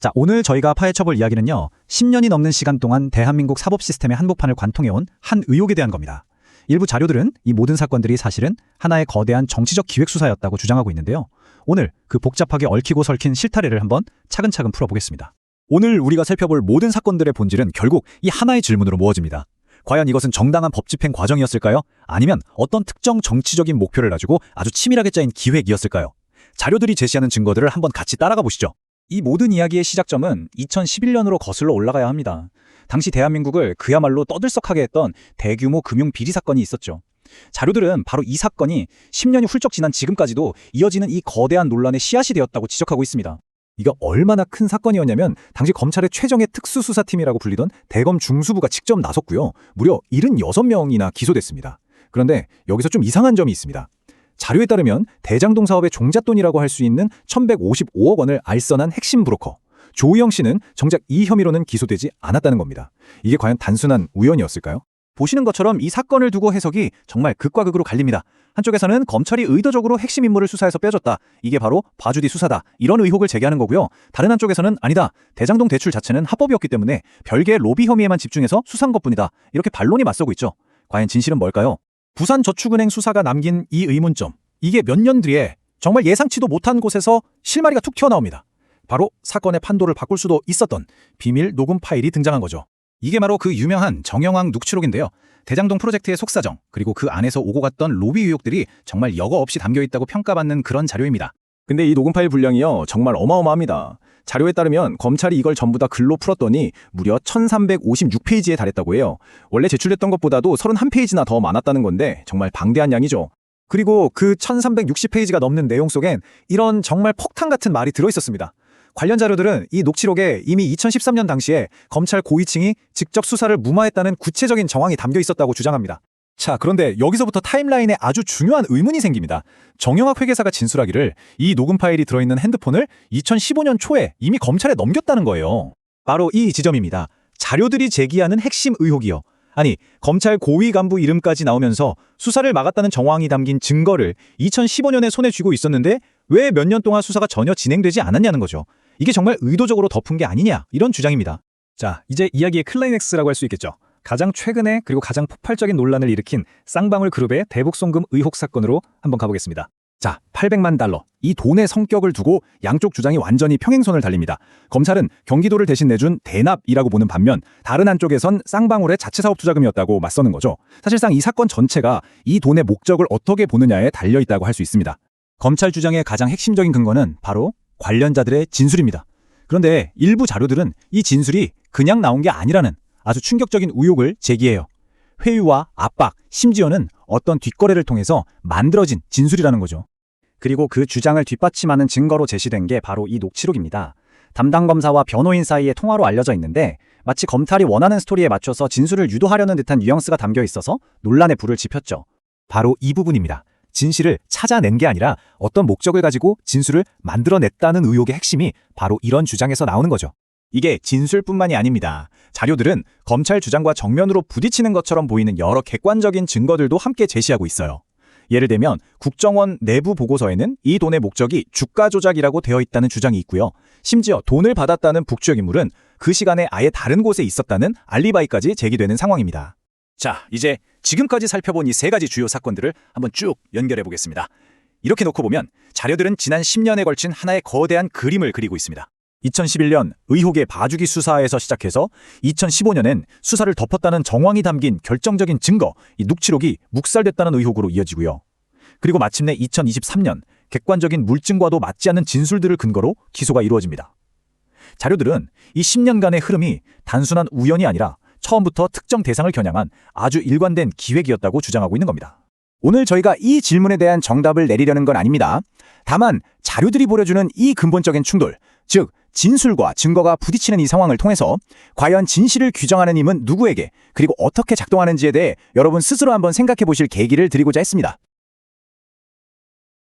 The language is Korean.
자, 오늘 저희가 파헤쳐볼 이야기는요. 10년이 넘는 시간 동안 대한민국 사법 시스템의 한복판을 관통해온 한 의혹에 대한 겁니다. 일부 자료들은 이 모든 사건들이 사실은 하나의 거대한 정치적 기획수사였다고 주장하고 있는데요. 오늘 그 복잡하게 얽히고 설킨 실타래를 한번 차근차근 풀어보겠습니다. 오늘 우리가 살펴볼 모든 사건들의 본질은 결국 이 하나의 질문으로 모아집니다. 과연 이것은 정당한 법 집행 과정이었을까요? 아니면 어떤 특정 정치적인 목표를 가지고 아주 치밀하게 짜인 기획이었을까요? 자료들이 제시하는 증거들을 한번 같이 따라가 보시죠. 이 모든 이야기의 시작점은 2011년으로 거슬러 올라가야 합니다. 당시 대한민국을 그야말로 떠들썩하게 했던 대규모 금융 비리 사건이 있었죠. 자료들은 바로 이 사건이 10년이 훌쩍 지난 지금까지도 이어지는 이 거대한 논란의 씨앗이 되었다고 지적하고 있습니다. 이게 얼마나 큰 사건이었냐면 당시 검찰의 최정예 특수수사팀이라고 불리던 대검 중수부가 직접 나섰고요. 무려 76명이나 기소됐습니다. 그런데 여기서 좀 이상한 점이 있습니다. 자료에 따르면 대장동 사업의 종잣돈이라고 할 수 있는 1155억 원을 알선한 핵심 브로커 조우영 씨는 정작 이 혐의로는 기소되지 않았다는 겁니다. 이게 과연 단순한 우연이었을까요? 보시는 것처럼 이 사건을 두고 해석이 정말 극과 극으로 갈립니다. 한쪽에서는 검찰이 의도적으로 핵심 인물을 수사해서 빼줬다. 이게 바로 봐주디 수사다. 이런 의혹을 제기하는 거고요. 다른 한쪽에서는 아니다. 대장동 대출 자체는 합법이었기 때문에 별개의 로비 혐의에만 집중해서 수사한 것뿐이다. 이렇게 반론이 맞서고 있죠. 과연 진실은 뭘까요? 부산저축은행 수사가 남긴 이 의문점. 이게 몇 년 뒤에 정말 예상치도 못한 곳에서 실마리가 툭 튀어나옵니다. 바로 사건의 판도를 바꿀 수도 있었던 비밀 녹음 파일이 등장한 거죠. 이게 바로 그 유명한 정영학 녹취록인데요. 대장동 프로젝트의 속사정, 그리고 그 안에서 오고 갔던 로비 의혹들이 정말 여과 없이 담겨있다고 평가받는 그런 자료입니다. 근데 이 녹음 파일 분량이요, 정말 어마어마합니다. 자료에 따르면 검찰이 이걸 전부 다 글로 풀었더니 무려 1356페이지에 달했다고 해요. 원래 제출됐던 것보다도 31페이지나 더 많았다는 건데 정말 방대한 양이죠. 그리고 그 1360페이지가 넘는 내용 속엔 이런 정말 폭탄 같은 말이 들어있었습니다. 관련 자료들은 이 녹취록에 이미 2013년 당시에 검찰 고위층이 직접 수사를 무마했다는 구체적인 정황이 담겨 있었다고 주장합니다. 자, 그런데 여기서부터 타임라인에 아주 중요한 의문이 생깁니다. 정영학 회계사가 진술하기를 이 녹음 파일이 들어있는 핸드폰을 2015년 초에 이미 검찰에 넘겼다는 거예요. 바로 이 지점입니다. 자료들이 제기하는 핵심 의혹이요. 아니, 검찰 고위 간부 이름까지 나오면서 수사를 막았다는 정황이 담긴 증거를 2015년에 손에 쥐고 있었는데 왜 몇 년 동안 수사가 전혀 진행되지 않았냐는 거죠. 이게 정말 의도적으로 덮은 게 아니냐, 이런 주장입니다. 자, 이제 이야기의 클라이맥스라고 할 수 있겠죠. 가장 최근에 그리고 가장 폭발적인 논란을 일으킨 쌍방울 그룹의 대북 송금 의혹 사건으로 한번 가보겠습니다. 자, 800만 달러. 이 돈의 성격을 두고 양쪽 주장이 완전히 평행선을 달립니다. 검찰은 경기도를 대신 내준 대납이라고 보는 반면 다른 한쪽에선 쌍방울의 자체 사업 투자금이었다고 맞서는 거죠. 사실상 이 사건 전체가 이 돈의 목적을 어떻게 보느냐에 달려있다고 할 수 있습니다. 검찰 주장의 가장 핵심적인 근거는 바로 관련자들의 진술입니다. 그런데 일부 자료들은 이 진술이 그냥 나온 게 아니라는 아주 충격적인 의혹을 제기해요. 회유와 압박, 심지어는 어떤 뒷거래를 통해서 만들어진 진술이라는 거죠. 그리고 그 주장을 뒷받침하는 증거로 제시된 게 바로 이 녹취록입니다. 담당 검사와 변호인 사이의 통화로 알려져 있는데 마치 검찰이 원하는 스토리에 맞춰서 진술을 유도하려는 듯한 뉘앙스가 담겨 있어서 논란의 불을 지폈죠. 바로 이 부분입니다. 진실을 찾아낸 게 아니라 어떤 목적을 가지고 진술을 만들어냈다는 의혹의 핵심이 바로 이런 주장에서 나오는 거죠. 이게 진술뿐만이 아닙니다. 자료들은 검찰 주장과 정면으로 부딪히는 것처럼 보이는 여러 객관적인 증거들도 함께 제시하고 있어요. 예를 들면 국정원 내부 보고서에는 이 돈의 목적이 주가 조작이라고 되어 있다는 주장이 있고요. 심지어 돈을 받았다는 북주역 인물은 그 시간에 아예 다른 곳에 있었다는 알리바이까지 제기되는 상황입니다. 자, 이제 지금까지 살펴본 이 세 가지 주요 사건들을 한번 쭉 연결해 보겠습니다. 이렇게 놓고 보면 자료들은 지난 10년에 걸친 하나의 거대한 그림을 그리고 있습니다. 2011년 의혹의 봐주기 수사에서 시작해서 2015년엔 수사를 덮었다는 정황이 담긴 결정적인 증거, 이 녹취록이 묵살됐다는 의혹으로 이어지고요. 그리고 마침내 2023년 객관적인 물증과도 맞지 않는 진술들을 근거로 기소가 이루어집니다. 자료들은 이 10년간의 흐름이 단순한 우연이 아니라 처음부터 특정 대상을 겨냥한 아주 일관된 기획이었다고 주장하고 있는 겁니다. 오늘 저희가 이 질문에 대한 정답을 내리려는 건 아닙니다. 다만 자료들이 보여주는 이 근본적인 충돌, 즉 진술과 증거가 부딪히는 이 상황을 통해서 과연 진실을 규정하는 힘은 누구에게 그리고 어떻게 작동하는지에 대해 여러분 스스로 한번 생각해 보실 계기를 드리고자 했습니다.